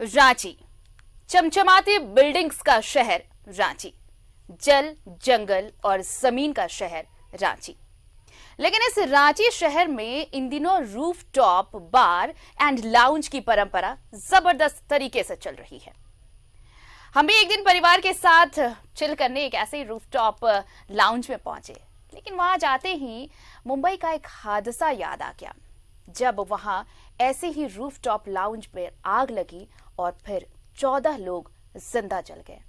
रांची, चमचमाती बिल्डिंग्स का शहर रांची, जल, जंगल और जमीन का शहर रांची। लेकिन इस रांची शहर में इन दिनों रूफटॉप बार एंड लाउंज की परंपरा जबरदस्त तरीके से चल रही है। हम भी एक दिन परिवार के साथ चिल करने एक ऐसे ही रूफटॉप लाउंज में पहुंचे, लेकिन वहां जाते ही मुंबई का एक हादसा याद आ गया, जब वहां ऐसे ही रूफटॉप लाउंज पर आग लगी और फिर 14 लोग जिंदा जल गए।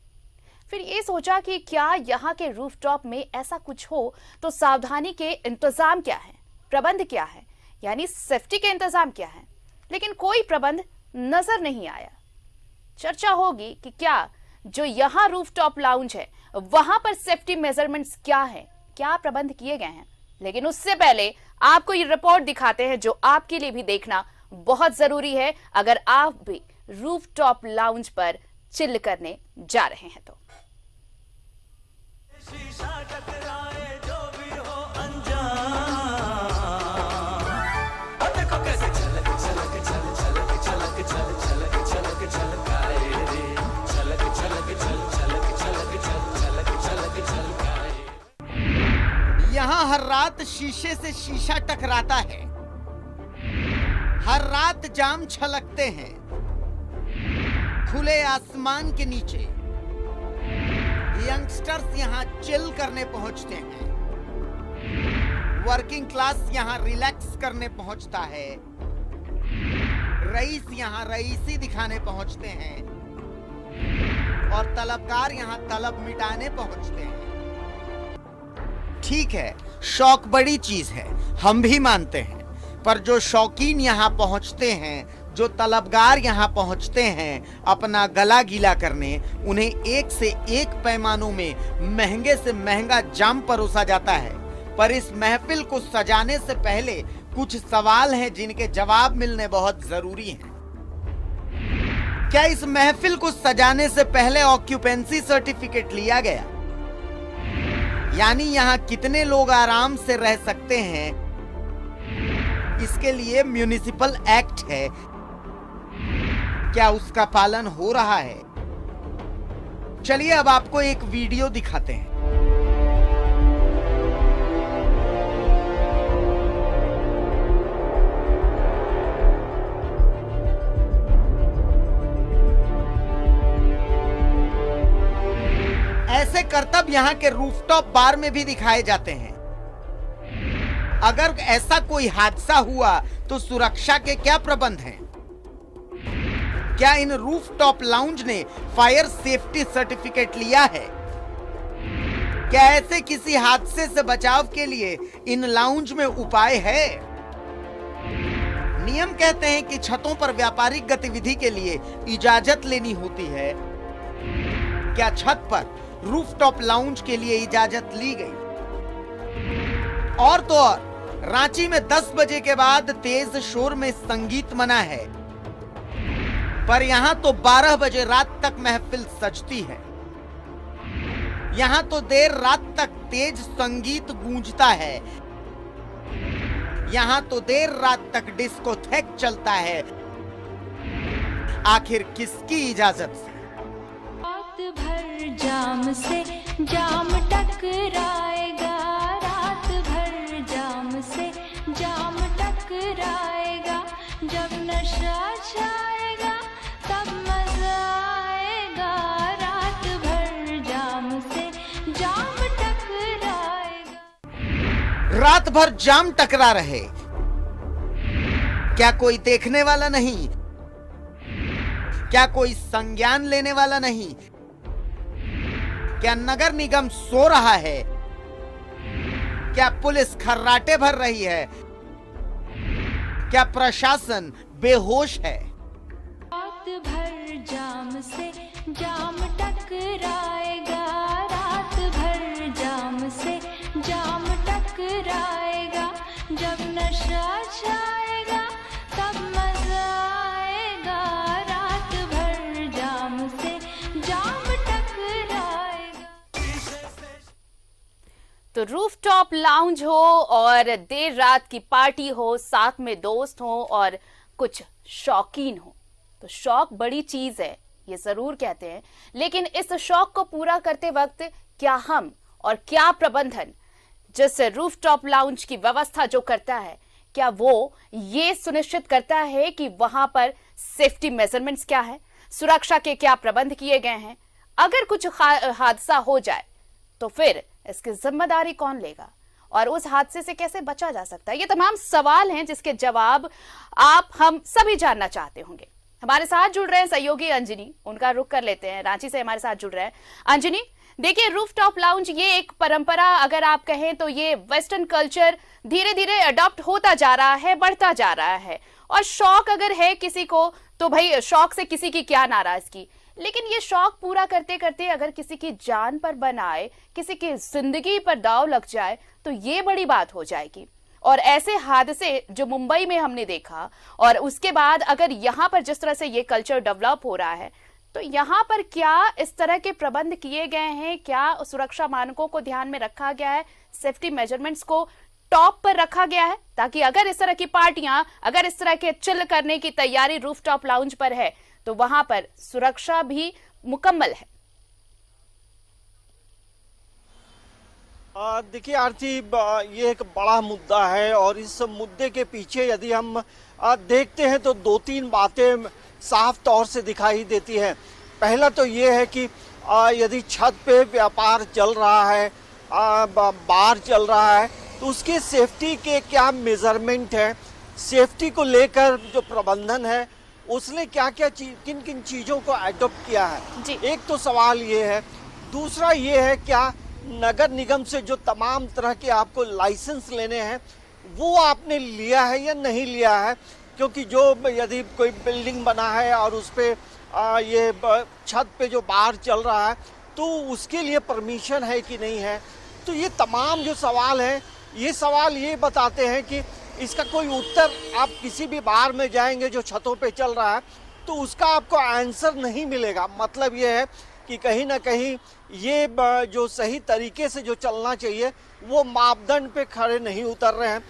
फिर ये सोचा कि क्या यहाँ के रूफटॉप में ऐसा कुछ हो तो सावधानी के इंतजाम क्या है, प्रबंध क्या है, यानी सेफ्टी के इंतजाम क्या है। लेकिन कोई प्रबंध नजर नहीं आया। चर्चा होगी कि क्या जो यहाँ रूफटॉप लाउंज है वहां पर सेफ्टी मेजरमेंट्स क्या है, क्या प्रबंध किए गए हैं। लेकिन उससे पहले आपको ये रिपोर्ट दिखाते हैं जो आपके लिए भी देखना बहुत जरूरी है अगर आप भी रूफटॉप लाउंज पर चिल करने जा रहे हैं तो। शीशा टकराए जो भी हो अनजान, देखो कैसे छलक छलक छल छलक छलक छल छलक छलक छलकाए रे, छलक छलक छल छलक छलक छल छलक छलक छलकाए। यहाँ हर रात शीशे से शीशा टकराता है, हर रात जाम छलकते हैं खुले आसमान के नीचे। यंगस्टर्स यहाँ चिल करने पहुंचते हैं, वर्किंग क्लास यहाँ रिलैक्स करने पहुंचता है, रईस यहाँ रईसी दिखाने पहुंचते हैं और तलबगार यहाँ तलब मिटाने पहुंचते हैं। ठीक है, शौक बड़ी चीज है, हम भी मानते हैं, पर जो शौकीन यहाँ पहुंचते हैं, जो तलबगार यहाँ पहुंचते हैं अपना गला गीला करने, उन्हें एक से एक पैमानों में महंगे से महंगा जाम परोसा जाता है। पर इस महफिल को सजाने से पहले कुछ सवाल हैं जिनके जवाब मिलने बहुत जरूरी हैं। क्या इस महफिल को सजाने से पहले ऑक्यूपेंसी सर्टिफिकेट लिया गया? यानी यहाँ कितने लोग आराम से रह सकते हैं, इसके लिए म्युनिसिपल एक्ट है, क्या उसका पालन हो रहा है? चलिए अब आपको एक वीडियो दिखाते हैं। ऐसे करतब यहाँ के रूफटॉप बार में भी दिखाए जाते हैं। अगर ऐसा कोई हादसा हुआ तो सुरक्षा के क्या प्रबंध हैं? क्या इन रूफटॉप लाउंज ने फायर सेफ्टी सर्टिफिकेट लिया है? क्या ऐसे किसी हादसे से बचाव के लिए इन लाउंज में उपाय है? नियम कहते हैं कि छतों पर व्यापारिक गतिविधि के लिए इजाजत लेनी होती है। क्या छत पर रूफटॉप लाउंज के लिए इजाजत ली गई? और तो और रांची में 10 बजे के बाद तेज शोर में संगीत मना है, पर यहां तो 12 बजे रात तक महफिल सजती है। यहां तो देर रात तक तेज संगीत गूंजता है, यहां तो देर रात तक डिस्कोथेक चलता है। आखिर किसकी इजाजत से? रात भर जाम से जाम टकराएगा, रात भर जाम से जाम टकराएगा, जब नशा छाएगा तब मजा आएगा, रात भर जाम से जाम टकराएगा। रात भर जाम टकरा रहे, क्या कोई देखने वाला नहीं? क्या कोई संज्ञान लेने वाला नहीं? क्या नगर निगम सो रहा है? क्या पुलिस खर्राटे भर रही है? क्या प्रशासन बेहोश है? रात भर जाम से जाम टकराएगा, रात भर जाम से जाम टकराएगा, जब नशा छाएगा तब मजा आएगा, रात भर जाम से जाम टकराएगा। तो रूफटॉप लाउंज हो और देर रात की पार्टी हो, साथ में दोस्त हो और कुछ शौकीन हो, तो शौक बड़ी चीज है, ये जरूर कहते हैं, लेकिन इस शौक को पूरा करते वक्त क्या हम और क्या प्रबंधन जिस रूफटॉप लाउंज की व्यवस्था जो करता है, क्या वो ये सुनिश्चित करता है कि वहां पर सेफ्टी मेजरमेंट्स क्या है, सुरक्षा के क्या प्रबंध किए गए हैं? अगर कुछ हादसा हो जाए तो फिर इसकी जिम्मेदारी कौन लेगा और उस हादसे से कैसे बचा जा सकता है? ये तमाम सवाल हैं जिसके जवाब आप हम सभी जानना चाहते होंगे। हमारे साथ जुड़ रहे हैं सहयोगी अंजनी, उनका रुख कर लेते हैं। रांची से हमारे साथ जुड़ रहे हैं अंजनी। देखिए, रूफटॉप लाउंज ये एक परंपरा अगर आप कहें तो ये वेस्टर्न कल्चर धीरे धीरे अडॉप्ट होता जा रहा है, बढ़ता जा रहा है। और शौक अगर है किसी को तो भाई शौक से किसी की क्या नाराजगी, लेकिन ये शौक पूरा करते करते अगर किसी की जान पर बन आए, किसी की जिंदगी पर दाव लग जाए तो ये बड़ी बात हो जाएगी। और ऐसे हादसे जो मुंबई में हमने देखा और उसके बाद अगर यहाँ पर जिस तरह से ये कल्चर डेवलप हो रहा है, तो यहाँ पर क्या इस तरह के प्रबंध किए गए हैं? क्या सुरक्षा मानकों को ध्यान में रखा गया है? सेफ्टी मेजरमेंट्स को टॉप पर रखा गया है ताकि अगर इस तरह की पार्टियां, अगर इस तरह के चिल करने की तैयारी रूफटॉप लाउंज पर है तो वहां पर सुरक्षा भी मुकम्मल है? देखिए आरती, ये एक बड़ा मुद्दा है और इस मुद्दे के पीछे यदि हम देखते हैं तो दो तीन बातें साफ तौर से दिखाई देती हैं। पहला तो ये है कि यदि छत पे व्यापार चल रहा है, बार चल रहा है, तो उसकी सेफ्टी के क्या मेजरमेंट है, सेफ्टी को लेकर जो प्रबंधन है उसने क्या क्या किन किन चीज़ों को एडॉप्ट किया है जी। एक तो सवाल ये है। दूसरा ये है, क्या नगर निगम से जो तमाम तरह के आपको लाइसेंस लेने हैं वो आपने लिया है या नहीं लिया है? क्योंकि जो यदि कोई बिल्डिंग बना है और उस पर ये छत पे जो बार चल रहा है तो उसके लिए परमिशन है कि नहीं है? तो ये तमाम जो सवाल हैं, ये सवाल ये बताते हैं कि इसका कोई उत्तर आप किसी भी बार में जाएंगे जो छतों पे चल रहा है तो उसका आपको आंसर नहीं मिलेगा। मतलब ये है कि कहीं ना कहीं ये जो सही तरीके से जो चलना चाहिए वो मापदंड पे खड़े नहीं उतर रहे हैं।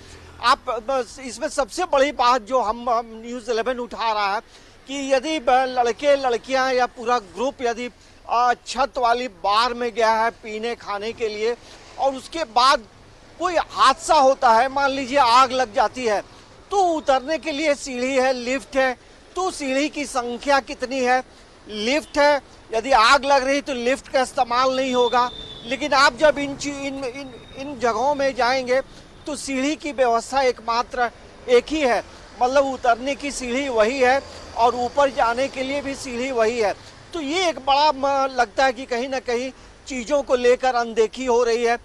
आप बस इसमें सबसे बड़ी बात जो हम न्यूज़ 11 उठा रहा है कि यदि लड़के लड़कियां या पूरा ग्रुप यदि छत वाली बार में गया है पीने खाने के लिए और उसके बाद कोई हादसा होता है, मान लीजिए आग लग जाती है, तो उतरने के लिए सीढ़ी है, लिफ्ट है, तो सीढ़ी की संख्या कितनी है? लिफ्ट है, यदि आग लग रही तो लिफ्ट का इस्तेमाल नहीं होगा। लेकिन आप जब इन जगहों में जाएंगे तो सीढ़ी की व्यवस्था एकमात्र एक ही है, मतलब उतरने की सीढ़ी वही है और ऊपर जाने के लिए भी सीढ़ी वही है। तो ये एक बड़ा लगता है कि कहीं ना कहीं चीज़ों को लेकर अनदेखी हो रही है।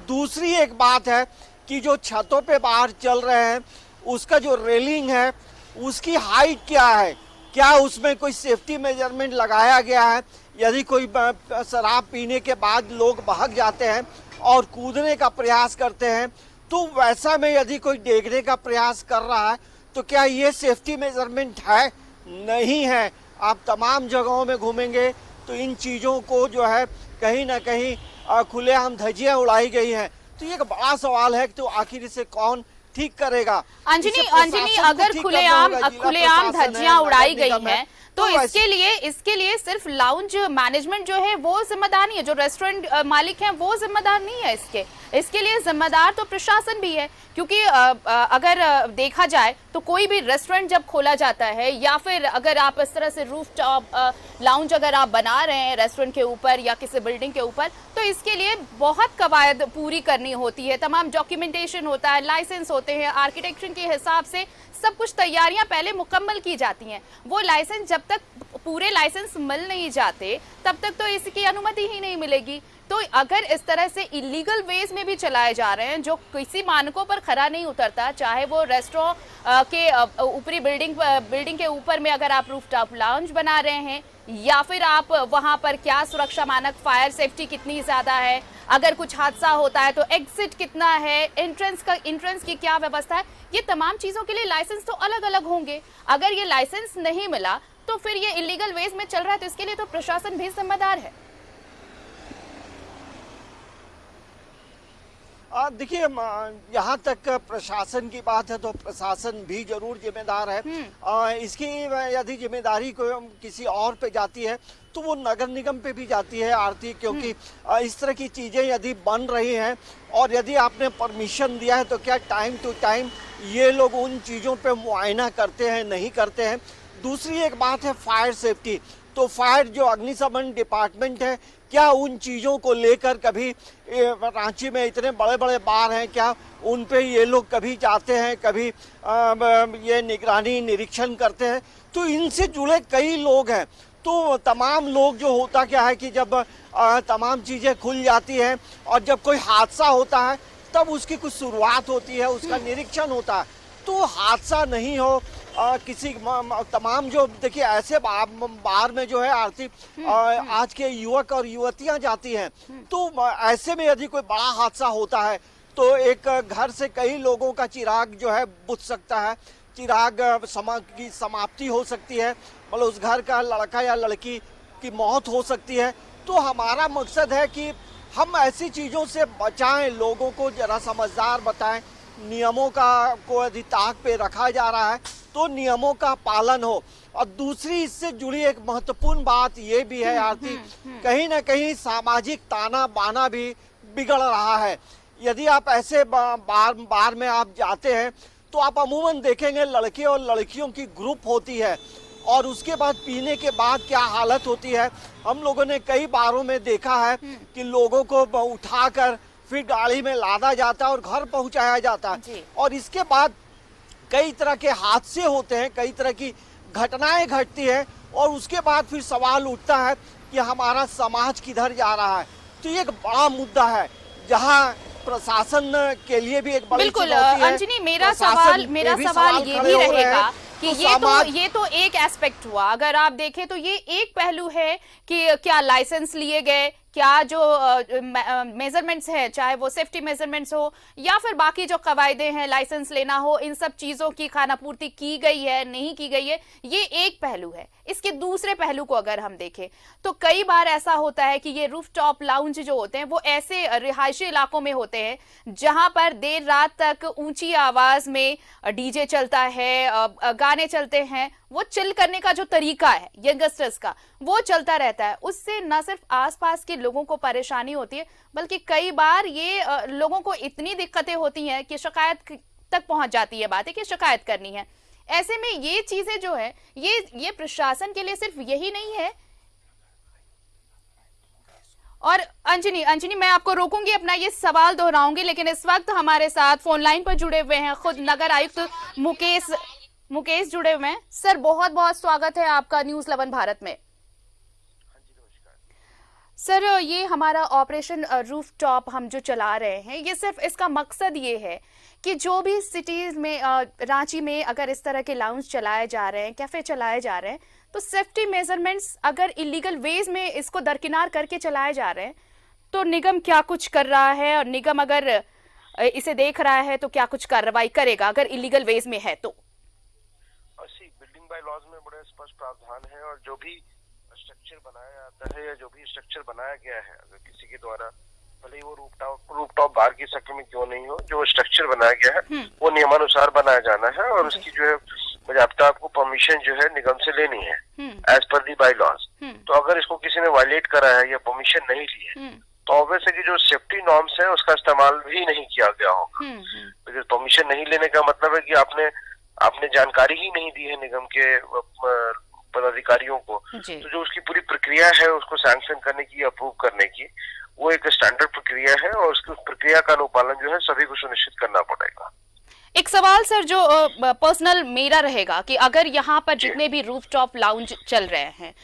दूसरी एक बात है कि जो छतों पे बाहर चल रहे हैं उसका जो रेलिंग है उसकी हाइट क्या है? क्या उसमें कोई सेफ्टी मेजरमेंट लगाया गया है? यदि कोई शराब पीने के बाद लोग भाग जाते हैं और कूदने का प्रयास करते हैं तो वैसा में यदि कोई डेगने का प्रयास कर रहा है तो क्या ये सेफ्टी मेजरमेंट है? नहीं है। आप तमाम जगहों में घूमेंगे तो इन चीज़ों को जो है कहीं ना कहीं खुलेआम धज्जियां उड़ाई गई हैं। तो ये एक बड़ा सवाल है कि तो आखिर इसे कौन ठीक करेगा? अंजनी, अगर खुलेआम धज्जियां उड़ाई गई हैं तो इसके लिए सिर्फ लाउंज मैनेजमेंट जो है वो जिम्मेदार नहीं है, जो रेस्टोरेंट मालिक हैं वो जिम्मेदार नहीं है। इसके लिए जिम्मेदार तो प्रशासन भी है, क्योंकि अगर देखा जाए तो कोई भी रेस्टोरेंट जब खोला जाता है या फिर अगर आप इस तरह से रूफटॉप लाउंज अगर आप बना रहे हैं रेस्टोरेंट के ऊपर या किसी बिल्डिंग के ऊपर, तो इसके लिए बहुत कवायद पूरी करनी होती है, तमाम डॉक्यूमेंटेशन होता है, लाइसेंस होते हैं, आर्किटेक्चर के हिसाब से सब कुछ तैयारियां पहले मुकम्मल की जाती हैं। वो लाइसेंस जब तक पूरे लाइसेंस मिल नहीं जाते तब तक तो इसकी अनुमति ही नहीं मिलेगी। तो अगर इस तरह से इलीगल वेज में भी चलाए जा रहे हैं जो किसी मानकों पर खरा नहीं उतरता, चाहे वो रेस्टोरेंट के ऊपरी बिल्डिंग के ऊपर में अगर आप रूफटॉप लाउंज बना रहे हैं या फिर आप वहां पर क्या सुरक्षा मानक, फायर सेफ्टी कितनी ज्यादा है, अगर कुछ हादसा होता है तो एग्जिट कितना है, एंट्रेंस की क्या व्यवस्था है, ये तमाम चीजों के लिए लाइसेंस तो अलग अलग होंगे। अगर ये लाइसेंस नहीं मिला तो फिर ये इलीगल वेज में चल रहा है, तो इसके लिए तो प्रशासन भी जिम्मेदार है। देखिए यहाँ तक प्रशासन की बात है तो प्रशासन भी जरूर जिम्मेदार है। इसकी यदि जिम्मेदारी को किसी और पे जाती है तो वो नगर निगम पे भी जाती है आरती, क्योंकि इस तरह की चीजें यदि बन रही हैं और यदि आपने परमिशन दिया है तो क्या टाइम टू टाइम ये लोग उन चीजों पे मुआयना करते हैं, नहीं करते हैं। दूसरी एक बात है फायर सेफ्टी, तो फायर जो अग्निशमन डिपार्टमेंट है क्या उन चीज़ों को लेकर कभी रांची में इतने बड़े बड़े बार हैं, क्या उन पे ये लोग कभी जाते हैं, कभी ये निगरानी निरीक्षण करते हैं? तो इनसे जुड़े कई लोग हैं। तो तमाम लोग जो होता क्या है कि जब तमाम चीज़ें खुल जाती हैं और जब कोई हादसा होता है तब उसकी कुछ शुरुआत होती है, उसका निरीक्षण होता है। तो हादसा नहीं हो किसी तमाम जो देखिए ऐसे बार में जो है आरती आज के युवक और युवतियां जाती हैं, तो ऐसे में यदि कोई बड़ा हादसा होता है तो एक घर से कई लोगों का चिराग जो है बुझ सकता है, चिराग की समाप्ति हो सकती है, मतलब उस घर का लड़का या लड़की की मौत हो सकती है। तो हमारा मकसद है कि हम ऐसी चीज़ों से बचाएं, लोगों को जरा समझदार बताएं, नियमों का को यदि ताक पे रखा जा रहा है तो नियमों का पालन हो। और दूसरी इससे जुड़ी एक महत्वपूर्ण बात ये भी है आरती, कहीं ना कहीं सामाजिक ताना बाना भी बिगड़ रहा है। यदि आप ऐसे बार में आप जाते हैं तो आप अमूमन देखेंगे लड़के और लड़कियों की ग्रुप होती है और उसके बाद पीने के बाद क्या हालत होती है। हम लोगों ने कई बारों में देखा है कि लोगों को उठाकर फिर गाड़ी में लादा जाता है और घर पहुंचाया जाता है और इसके बाद कई तरह के हादसे होते हैं, कई तरह की घटनाएं घटती है और उसके बाद फिर सवाल उठता है कि हमारा समाज किधर जा रहा है। तो ये एक बड़ा मुद्दा है जहां प्रशासन के लिए भी एक बड़ी बिल्कुल चुनौती है। अंजनी, मेरा सवाल ये भी रहेगा कि ये तो एक एस्पेक्ट हुआ। अगर आप देखें तो ये एक पहलू है कि क्या लाइसेंस लिए गए, क्या जो मेजरमेंट्स हैं, चाहे वो सेफ्टी मेजरमेंट्स हो या फिर बाकी जो कवायदे हैं लाइसेंस लेना हो, इन सब चीजों की खानापूर्ति की गई है नहीं की गई है, ये एक पहलू है। इसके दूसरे पहलू को अगर हम देखें तो कई बार ऐसा होता है कि ये रूफटॉप लाउंज जो होते हैं वो ऐसे रिहायशी इलाकों में होते हैं जहां पर देर रात तक ऊंची आवाज में डीजे चलता है, गाने चलते हैं, वो चिल करने का जो तरीका है यंगस्टर्स का वो चलता रहता है। उससे न सिर्फ आसपास के लोगों को परेशानी होती है बल्कि कई बार ये लोगों को इतनी दिक्कतें होती हैं कि शिकायत तक पहुंच जाती है बात है कि शिकायत करनी है। ऐसे में ये चीजें जो है ये प्रशासन के लिए सिर्फ यही नहीं है। और अंजनी मैं आपको रोकूंगी, अपना ये सवाल दोहराऊंगी, लेकिन इस वक्त हमारे साथ फोन लाइन पर जुड़े हुए हैं खुद नगर आयुक्त मुकेश जुड़े हुए हैं। सर बहुत बहुत स्वागत है आपका न्यूज़ 11 भारत में। सर ये हमारा ऑपरेशन रूफटॉप हम जो चला रहे हैं ये सिर्फ इसका मकसद ये है कि जो भी सिटीज में रांची में अगर इस तरह के लाउंज चलाए जा रहे हैं, कैफे चलाए जा रहे हैं, तो सेफ्टी मेजरमेंट्स अगर इलीगल वेज में इसको दरकिनार करके चलाए जा रहे हैं तो निगम क्या कुछ कर रहा है और निगम अगर इसे देख रहा है तो क्या कुछ कार्रवाई करेगा अगर इलीगल वेज में है तो? बिल्डिंग बाय लॉज में बड़े स्पष्ट प्रावधान है और जो भी स्ट्रक्चर बनाया जाता है या जो भी स्ट्रक्चर बनाया गया है अगर किसी के द्वारा, भले ही वो रूफटॉप बार की शक्ल में क्यों नहीं हो, जो स्ट्रक्चर बनाया गया है वो नियमानुसार बनाया जाना है और उसकी जो है पर्याप्त आपको परमिशन जो है निगम से लेनी है एज पर दी बाय लॉज। तो अगर इसको किसी ने वायलेट करा है या परमिशन नहीं ली है तो ऑब्वियस है कि जो सेफ्टी नॉर्म्स है उसका इस्तेमाल भी नहीं किया गया होगा। बिकॉज परमिशन नहीं लेने का मतलब है कि आपने जानकारी ही नहीं दी है निगम के पदाधिकारियों को। तो जो उसकी पूरी प्रक्रिया है उसको सैंक्शन करने की, अप्रूव करने की, वो एक स्टैंडर्ड प्रक्रिया है और उसकी प्रक्रिया का अनुपालन जो है सभी को सुनिश्चित करना पड़ेगा। एक सवाल सर जो पर्सनल मेरा रहेगा कि अगर यहाँ पर जितने भी रूफटॉप लाउंज चल रहे हैं,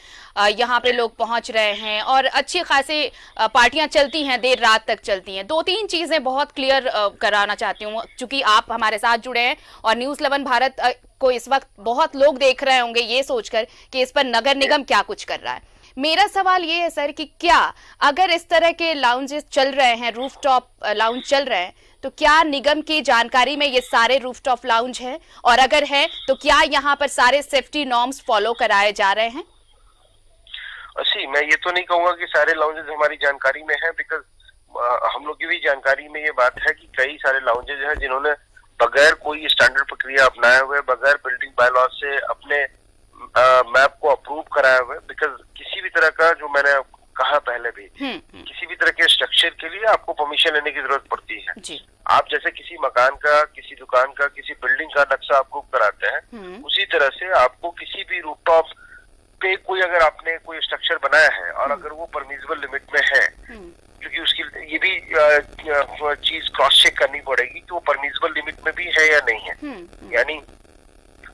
यहाँ पे लोग पहुंच रहे हैं और अच्छी खासी पार्टियां चलती हैं, देर रात तक चलती हैं, दो तीन चीजें बहुत क्लियर कराना चाहती हूँ क्योंकि आप हमारे साथ जुड़े हैं और न्यूज़ 11 भारत को इस वक्त बहुत लोग देख रहे होंगे ये सोचकर कि इस पर नगर निगम क्या कुछ कर रहा है। मेरा सवाल ये है सर कि क्या अगर इस तरह के लाउंजेस चल रहे हैं, रूफटॉप लाउंज चल रहे हैं, तो क्या निगम की जानकारी में ये सारे रूफटॉप लाउंज हैं और अगर है तो क्या यहाँ पर सारे सेफ्टी नॉर्म्स फॉलो कराए जा रहे हैं? मैं ये तो नहीं कहूंगा कि सारे लाउंजेस हमारी जानकारी में है, बिकॉज हम लोग की भी जानकारी में ये बात है कि कई सारे लाउंजेज हैं जिन्होंने बगैर कोई स्टैंडर्ड प्रक्रिया अपनाए हुए, बगैर बिल्डिंग बायलॉज से अपने मैप को अप्रूव कराए हुए, बिकॉज किसी भी तरह का, जो मैंने कहा पहले भी, किसी भी तरह के स्ट्रक्चर के लिए आपको परमिशन लेने की जरूरत पड़ती है जी। आप जैसे किसी मकान का, किसी दुकान का, किसी बिल्डिंग का नक्शा अप्रूव कराते हैं, उसी तरह से आपको किसी भी रूफटॉप पे कोई, अगर आपने कोई स्ट्रक्चर बनाया है और अगर वो परमिसिबल लिमिट में है, क्योंकि उसकी ये भी चीज क्रॉस चेक करनी पड़ेगी कि वो परमिसिबल लिमिट में भी है या नहीं है। यानी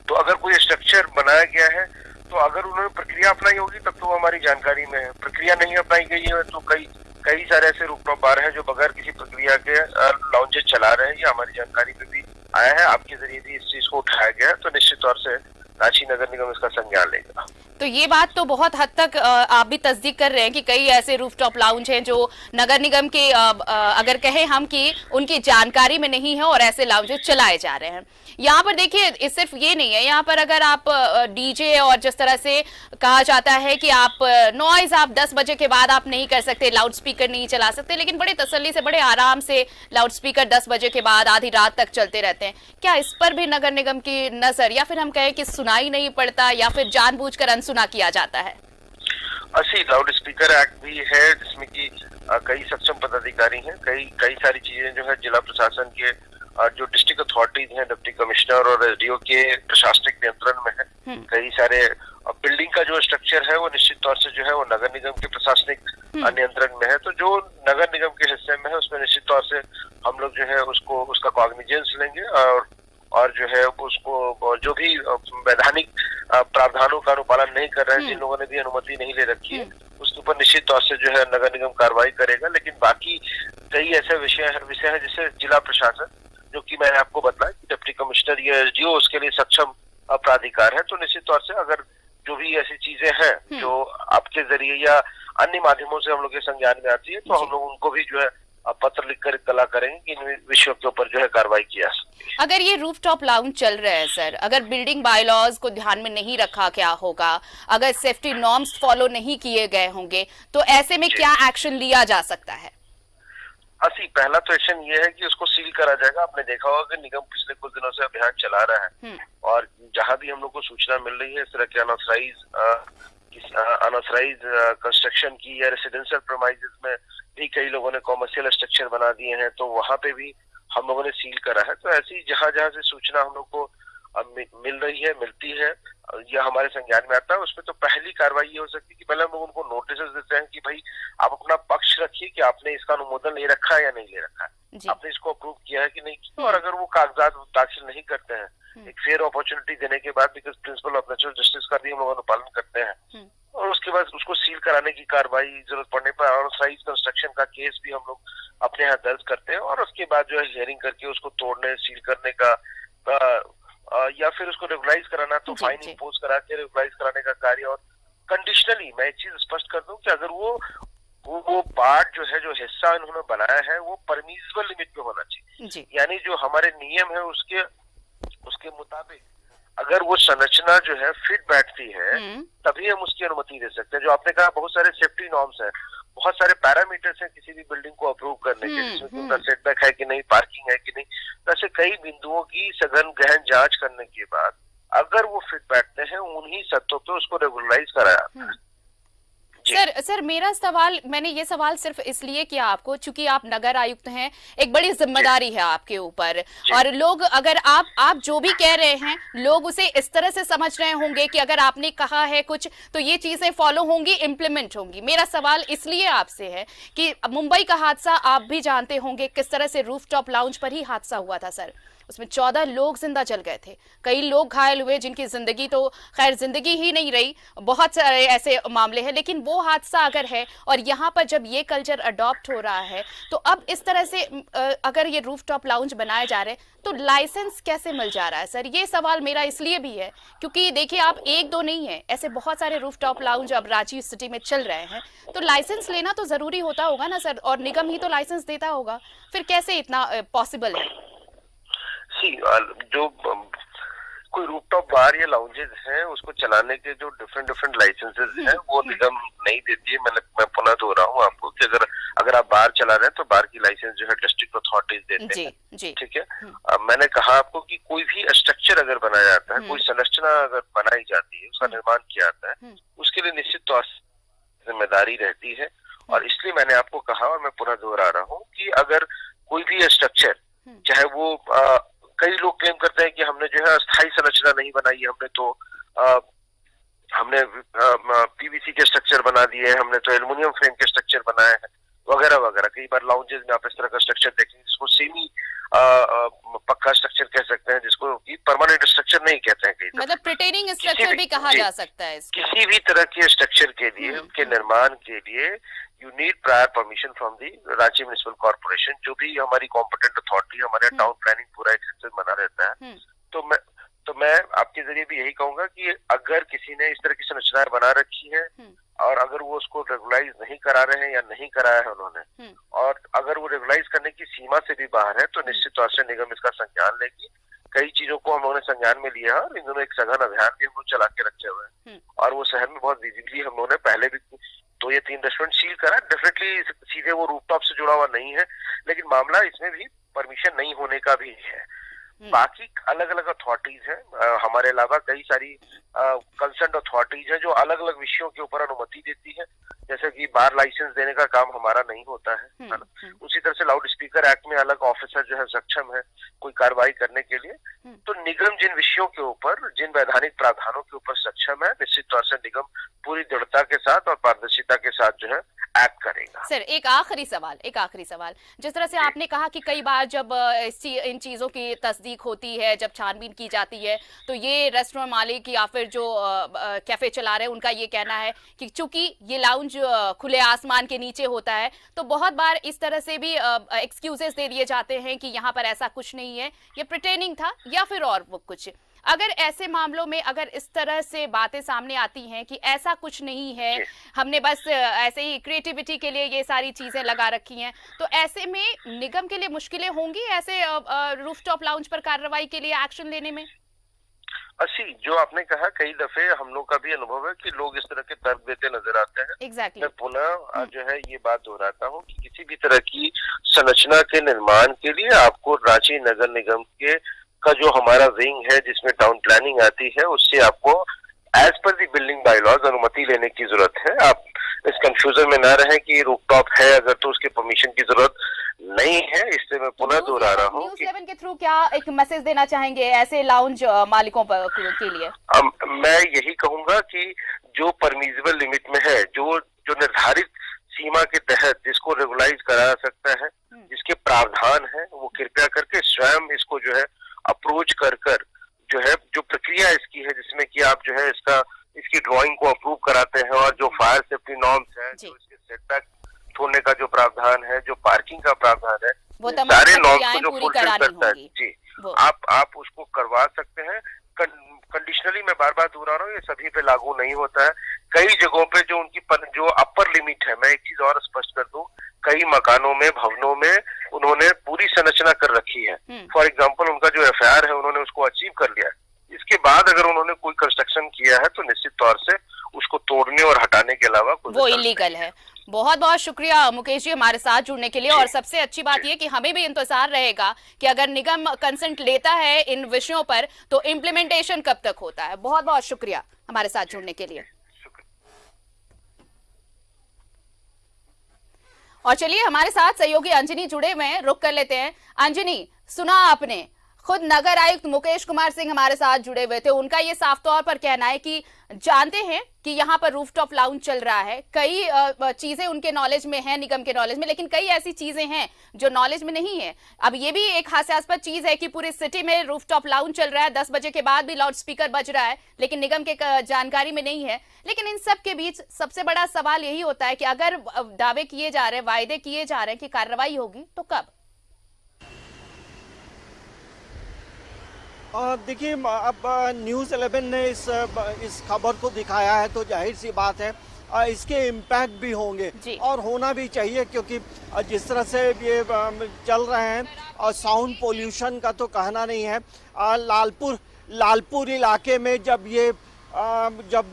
तो अगर कोई स्ट्रक्चर बनाया गया है तो अगर उन्होंने प्रक्रिया अपनाई होगी तब तो वो हमारी जानकारी में है। प्रक्रिया नहीं अपनाई गई है तो कई सारे ऐसे रूफटॉप बार हैं जो बगैर किसी प्रक्रिया के लाउंजेस चला रहे हैं। ये हमारी जानकारी में भी आया है, आपके जरिए भी इस चीज को उठाया गया है, तो निश्चित तौर से रांची नगर निगम इसका संज्ञान लेगा। तो ये बात तो बहुत हद तक आप भी तस्दीक कर रहे हैं कि कई ऐसे रूफटॉप लाउंज हैं जो नगर निगम के अगर कहें हम कि उनकी जानकारी में नहीं है और ऐसे लाउंजेस चलाए जा रहे हैं। यहाँ पर देखिए सिर्फ ये नहीं है, यहाँ पर अगर आप डीजे और जिस तरह से कहा जाता है कि आप नॉइज आप 10 बजे के बाद आप नहीं कर सकते, लाउड स्पीकर नहीं चला सकते, लेकिन बड़े तसल्ली से, बड़े आराम से लाउड स्पीकर 10 बजे के बाद आधी रात तक चलते रहते हैं। क्या इस पर भी नगर निगम की नजर, या फिर हम कहें कि सुनाई नहीं पड़ता, या फिर जानबूझकर अनसुना किया जाता है? ऐसी लाउड स्पीकर एक्ट भी है जिसमें कि कई सक्षम पदाधिकारी हैं, कई सारी चीजें जो है जिला प्रशासन के जो डिस्ट्रिक्ट अथॉरिटीज हैं, डिप्टी कमिश्नर और एसडीओ के प्रशासनिक नियंत्रण में है। कई सारे बिल्डिंग का जो स्ट्रक्चर है वो निश्चित तौर से जो है वो नगर निगम के प्रशासनिक नियंत्रण में है। तो जो नगर निगम के हिस्से में है उसमें निश्चित तौर से हम लोग जो है उसका कॉग्निजेंस लेंगे और जो है उसको जो भी वैधानिक प्रावधानों का अनुपालन नहीं कर रहे हैं, जिन लोगों ने भी अनुमति नहीं ले रखी है, उसके ऊपर निश्चित तौर से जो है नगर निगम कार्रवाई करेगा। लेकिन बाकी कई ऐसे विषय है जिससे जिला प्रशासन, जो कि मैंने आपको बताया कि डिप्टी कमिश्नर या एसडीओ उसके लिए सक्षम प्राधिकार है, तो निश्चित तौर से अगर जो भी ऐसी चीजें हैं जो आपके जरिए या अन्य माध्यमों से हम लोग के संज्ञान में आती है, तो हम लोग उनको भी जो है पत्र लिखकर इत्तला करेंगे कि इन विषयों के ऊपर जो है कार्रवाई की जा सकती है। अगर ये रूफटॉप लाउंज चल रहे हैं सर, अगर बिल्डिंग बायलॉज को ध्यान में नहीं रखा क्या होगा, अगर सेफ्टी नॉर्म्स फॉलो नहीं किए गए होंगे, तो ऐसे में क्या एक्शन लिया जा सकता है? पहला तो एक्शन ये है कि उसको सील करा जाएगा। आपने देखा होगा कि निगम पिछले कुछ दिनों से अभियान चला रहा है और जहां भी हम लोग को सूचना मिल रही है इस तरह के अनऑथराइज कंस्ट्रक्शन की या रेसिडेंशियल प्रीमाइसेस में भी कई लोगों ने कॉमर्शियल स्ट्रक्चर बना दिए हैं, तो वहां पे भी हम लोगों ने सील करा है। तो ऐसी जहां से सूचना हम लोग को मिल रही है, मिलती है या हमारे संज्ञान में आता है, उसमें तो पहली कार्रवाई ये हो सकती है कि पहले हम लोग उनको नोटिस देते हैं कि भाई आप अपना पक्ष रखिए कि आपने इसका अनुमोदन ले रखा है या नहीं ले रखा है, आपने इसको अप्रूव किया है कि नहीं किया। और अगर वो कागजात दाखिल नहीं करते हैं, एक फेयर अपॉर्चुनिटी देने के बाद, because principle of natural justice का भी हम लोग अनुपालन करते हैं, और उसके बाद उसको सील कराने की कार्रवाई जरूरत पड़ने पर अनऑथराइज्ड कंस्ट्रक्शन का केस भी हम लोग अपने यहाँ दर्ज करते हैं और उसके बाद जो है हियरिंग करके उसको तोड़ने, सील करने का या फिर उसको रेगुलाइज कराना, तो फाइन इम्पोज करा के रेगुलाइज कराने का कार्य। और कंडीशनली मैं एक चीज स्पष्ट कर दूं कि अगर वो पार्ट जो है, जो हिस्सा इन्होंने बनाया है, वो परमिसिबल लिमिट में होना चाहिए, यानी जो हमारे नियम है उसके मुताबिक अगर वो संरचना जो है फिट बैठती है तभी हम उसकी अनुमति दे सकते हैं। जो आपने कहा बहुत सारे सेफ्टी नॉर्म्स हैं, बहुत सारे पैरामीटर्स हैं किसी भी बिल्डिंग को अप्रूव करने के, जिसमें उनका सेटबैक है कि नहीं, पार्किंग है कि नहीं, ऐसे कई बिंदुओं की सघन गहन जांच करने के बाद अगर वो फिट बैठते हैं, उन्हीं शर्तों पे उसको रेगुलराइज कराया जाता है। सर मेरा सवाल, मैंने ये सवाल सिर्फ इसलिए किया आपको चूंकि आप नगर आयुक्त हैं, एक बड़ी जिम्मेदारी है आपके ऊपर, और लोग अगर आप जो भी कह रहे हैं लोग उसे इस तरह से समझ रहे होंगे कि अगर आपने कहा है कुछ तो ये चीजें फॉलो होंगी, इम्प्लीमेंट होंगी। मेरा सवाल इसलिए आपसे है कि मुंबई का हादसा आप भी जानते होंगे, किस तरह से रूफटॉप लाउंज पर ही हादसा हुआ था सर। उसमें 14 लोग जिंदा जल गए थे, कई लोग घायल हुए जिनकी जिंदगी तो खैर जिंदगी ही नहीं रही, बहुत सारे ऐसे मामले हैं। लेकिन वो हादसा अगर है और यहाँ पर जब ये कल्चर अडॉप्ट हो रहा है, तो अब इस तरह से अगर ये रूफटॉप लाउंज बनाए जा रहे हैं तो लाइसेंस कैसे मिल जा रहा है सर? ये सवाल मेरा इसलिए भी है क्योंकि देखिए आप एक दो नहीं है, ऐसे बहुत सारे रूफटॉप लाउंज अब रांची सिटी में चल रहे हैं, तो लाइसेंस लेना तो जरूरी होता होगा ना सर, और निगम ही तो लाइसेंस देता होगा, फिर कैसे इतना पॉसिबल है? जो कोई रूफटॉप बार या लाउंजेस हैं उसको चलाने के जो डिफरेंट लाइसेंसेस हैं वो निगम नहीं देती है। मैं पुनः दोहरा रहा हूँ आपको कि अगर आप बार चला रहे हैं तो बार की लाइसेंस जो है डिस्ट्रिक्ट अथॉरिटीज देते हैं। ठीक है। मैंने कहा आपको कि कोई भी स्ट्रक्चर अगर बनाया जाता है, कोई संरचना अगर बनाई जाती है, उसका निर्माण किया जाता है, उसके लिए निश्चित तौर से जिम्मेदारी रहती है। और इसलिए मैंने आपको कहा और मैं पुनः दोहरा रहा हूँ कि अगर कोई भी स्ट्रक्चर, चाहे वो कई लोग क्लेम करते हैं कि हमने जो है अस्थायी संरचना नहीं बनाई है, हमने पीवीसी के स्ट्रक्चर बना दिए हैं, हमने तो एल्युमिनियम फ्रेम के स्ट्रक्चर बनाए हैं वगैरह वगैरह। कई बार लाउंजेस में आप इस तरह का स्ट्रक्चर देखेंगे जिसको सेमी पक्का स्ट्रक्चर कह सकते हैं, जिसको कि परमानेंट स्ट्रक्चर नहीं कहते हैं। मतलब प्रिटेनिंग स्ट्रक्चर भी कहा जा सकता है इसको। किसी भी तरह के स्ट्रक्चर के लिए, उनके निर्माण के लिए you need prior permission from the Ranchi municipal corporation, जो भी हमारी कॉम्पिटेंट अथॉरिटी, हमारे टाउन प्लानिंग पूरा एक सिस्टम बना रहता है। तो मैं आपके जरिए भी यही कहूंगा कि अगर किसी ने इस तरह की संरचनाएं बना रखी है और अगर वो उसको रेगुलाइज नहीं करा रहे हैं या नहीं कराया है उन्होंने, और अगर वो रेगुलाइज करने की सीमा से भी बाहर है, तो निश्चित तौर से निगम इसका संज्ञान लेगी। कई चीजों को हम लोगों ने संज्ञान में लिया और इन दोनों एक सघन अभियान भी हम लोग चला के रखे हुए हैं और वो शहर में बहुत विजिबली हम लोगों ने पहले भी 2 या 3 रेस्टोरेंट सील करा। डेफिनेटली सीधे वो रूफटॉप से जुड़ा हुआ नहीं है, लेकिन मामला इसमें भी परमिशन नहीं होने का भी है। बाकी अलग अलग अथॉरिटीज हैं, हमारे अलावा कई सारी कंसर्न अथॉरिटीज हैं जो अलग अलग विषयों के ऊपर अनुमति देती है। जैसे कि बार लाइसेंस देने का काम हमारा नहीं होता है ना? उसी तरह से लाउड स्पीकर एक्ट में अलग ऑफिसर जो है सक्षम है कोई कार्रवाई करने के लिए। तो निगम जिन विषयों के ऊपर, जिन वैधानिक प्रावधानों के ऊपर सक्षम है, निश्चित तौर से निगम पूरी दृढ़ता के साथ और पारदर्शिता के साथ जो है एक्ट करेगा। सर एक आखिरी सवाल, जिस तरह से आपने कहा कि कई बार जब इन चीजों की तस्दीक होती है, जब छानबीन की जाती है, तो ये रेस्टोरेंट मालिक या फिर जो कैफे चला रहे हैं उनका ये कहना है कि चूंकि ये लाउंज खुले आसमान के नीचे होता है, तो बहुत बार इस तरह से भी एक्सक्यूजेस दे दिए जाते हैं कि यहाँ पर ऐसा कुछ नहीं है, ये प्रिटेनिंग था या फिर और वो कुछ। अगर ऐसे मामलों में अगर इस तरह से बातें सामने आती हैं कि ऐसा कुछ नहीं है, हमने बस ऐसे ही क्रिएटिविटी के लिए ये सारी चीजें लगा रखी हैं, तो ऐसे में निगम के लिए मुश्किलें होंगी ऐसे रूफटॉप लाउंज पर कार्रवाई के लिए एक्शन लेने में? जो आपने कहा, कई दफे हम लोग का भी अनुभव है कि लोग इस तरह के तर्क देते नजर आते हैं। Exactly. मैं पुनः जो है ये बात दोहराता हूँ कि किसी भी तरह की संरचना के निर्माण के लिए आपको रांची नगर निगम के का जो हमारा विंग है जिसमें टाउन प्लानिंग आती है, उससे आपको एज पर दी बिल्डिंग बायलॉज अनुमति लेने की जरूरत है। आप इस कंफ्यूजन में ना रहें कि रूफटॉप है अगर तो उसके परमिशन की जरूरत नहीं है। इससे मैं पुनः दोहरा रहा हूँ न्यूज़ 11 के थ्रू क्या एक मैसेज देना चाहेंगे ऐसे लाउंज मालिकों के लिए? मैं यही कहूंगा कि जो परमिजिबल लिमिट में है, जो निर्धारित सीमा के तहत जिसको रेगुलाइज करा सकता है, जिसके प्रावधान है, वो कृपया करके स्वयं इसको जो है अप्रोच कर जो है जो प्रक्रिया इसकी है, जिसमें कि आप जो है इसकी ड्राइंग को अप्रूव कराते हैं और जो फायर सेफ्टी नॉर्म्स है, जो इसके सेटबैक छोड़ने का जो प्रावधान है, जो पार्किंग का प्रावधान है, वो सारे नॉर्म्स को जो फुलफिल करता है, जी आप उसको करवा सकते हैं। कंडीशनली मैं बार बार दोहरा रहा हूँ, ये सभी पे लागू नहीं होता है। कई जगहों पे जो उनकी जो अपर लिमिट है, मैं एक चीज और स्पष्ट कर दूं, कई मकानों में, भवनों में उन्होंने पूरी संरचना कर रखी है। फॉर एग्जांपल उनका जो एफआईआर है उन्होंने उसको अचीव कर लिया है। इसके बाद अगर उन्होंने कोई कंस्ट्रक्शन किया है तो निश्चित तौर से उसको तोड़ने और हटाने के अलावा वो इलीगल है। बहुत बहुत शुक्रिया मुकेश जी हमारे साथ जुड़ने के लिए। और सबसे अच्छी बात यह कि हमें भी इंतजार रहेगा कि अगर निगम कंसेंट लेता है इन विषयों पर तो इम्प्लीमेंटेशन कब तक होता है। बहुत बहुत शुक्रिया हमारे साथ जुड़ने के लिए। और चलिए हमारे साथ सहयोगी अंजनी जुड़े हुए हैं, रुक कर लेते हैं। अंजनी, सुना आपने, खुद नगर आयुक्त मुकेश कुमार सिंह हमारे साथ जुड़े हुए थे। उनका ये साफ तौर पर कहना है कि जानते हैं कि यहाँ पर रूफटॉप लाउंज चल रहा है, कई चीजें उनके नॉलेज में है, निगम के नॉलेज में, लेकिन कई ऐसी चीजें हैं जो नॉलेज में नहीं है। अब ये भी एक हास्यास्पद चीज है कि पूरी सिटी में रूफटॉप लाउंज चल रहा है, 10 बजे के बाद भी लाउड स्पीकर बज रहा है, लेकिन निगम के जानकारी में नहीं है। लेकिन इन सब के बीच सबसे बड़ा सवाल यही होता है कि अगर दावे किए जा रहे हैं, वायदे किए जा रहे हैं कि कार्रवाई होगी, तो कब? देखिए, अब न्यूज़ 11 ने इस खबर को दिखाया है तो जाहिर सी बात है इसके इम्पैक्ट भी होंगे और होना भी चाहिए, क्योंकि जिस तरह से ये चल रहे हैं साउंड पोल्यूशन का तो कहना नहीं है। लालपुर लालपुर इलाके में जब ये जब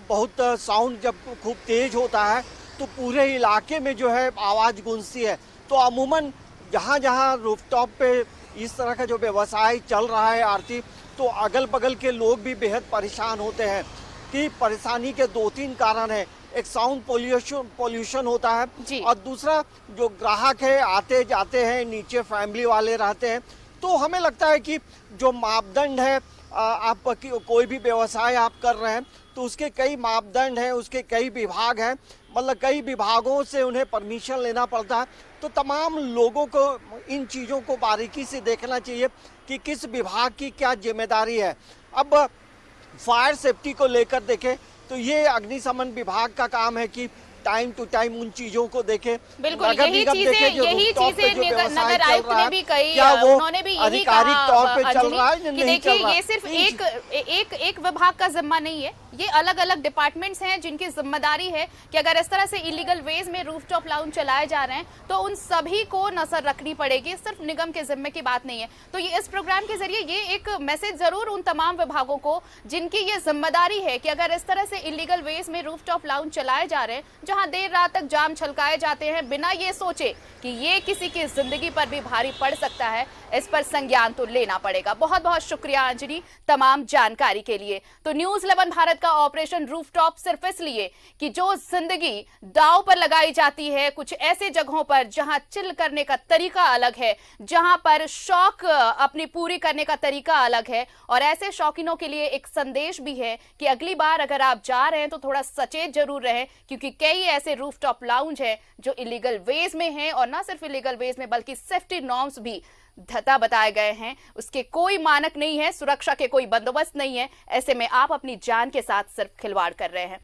बहुत साउंड जब खूब तेज होता है तो पूरे इलाके में जो है आवाज़ गूंजती है। तो अमूमन जहाँ जहाँ रूफटॉप पे इस तरह का जो व्यवसाय चल रहा है आरती, तो अगल बगल के लोग भी बेहद परेशान होते हैं। कि परेशानी के 2-3 कारण है। एक साउंड पोल्यूशन होता है और दूसरा जो ग्राहक है आते जाते हैं, नीचे फैमिली वाले रहते हैं। तो हमें लगता है कि जो मापदंड है, आप कोई भी व्यवसाय आप कर रहे हैं तो उसके कई मापदंड हैं, उसके कई विभाग हैं, मतलब कई विभागों से उन्हें परमिशन लेना पड़ता है। तो तमाम लोगों को इन चीज़ों को बारीकी से देखना चाहिए कि किस विभाग की क्या जिम्मेदारी है। अब फायर सेफ्टी को लेकर देखें तो ये अग्निशमन विभाग का काम है कि टाइम टू टाइम उन चीजों को देखे। बिल्कुल यही चीजें नगर आयुक्त ने भी कही, उन्होंने भी यही कहा कि देखिए ये सिर्फ एक विभाग का जिम्मा नहीं है, ये अलग अलग डिपार्टमेंट्स हैं जिनकी जिम्मेदारी है कि अगर इस तरह से इलीगल वेज में रूफटॉप लाउंज चलाए जा रहे हैं तो उन सभी को नजर रखनी पड़ेगी, सिर्फ निगम के जिम्मे की बात नहीं है। तो ये इस प्रोग्राम के जरिए ये एक मैसेज जरूर उन तमाम विभागों को जिनकी ये जिम्मेदारी है कि अगर इस तरह से इलीगल वेज में रूफटॉप लाउंज चलाए जा रहे हैं जहां देर रात तक जाम छलकाए जाते हैं बिना ये सोचे कि ये किसी की जिंदगी पर भी भारी पड़ सकता है, इस पर संज्ञान तो लेना पड़ेगा। बहुत बहुत शुक्रिया अंजलि तमाम जानकारी के लिए। तो न्यूज़ 11 भारत का ऑपरेशन रूफटॉप सिर्फ इसलिए कि जो जिंदगी दांव पर लगाई जाती है कुछ ऐसे जगहों पर जहां चिल करने का तरीका अलग है, जहां पर शौक अपनी पूरी करने का तरीका अलग है, और ऐसे शौकीनों के लिए एक संदेश भी है कि अगली बार अगर आप जा रहे हैं तो थोड़ा सचेत जरूर रहें, क्योंकि कई ऐसे रूफटॉप लाउंज हैं जो इलीगल वेज में हैं, और ना सिर्फ इलीगल वेज में बल्कि सेफ्टी नॉर्म्स भी धता बताए गए हैं, उसके कोई मानक नहीं है, सुरक्षा के कोई बंदोबस्त नहीं है। ऐसे में आप अपनी जान के साथ सिर्फ खिलवाड़ कर रहे हैं।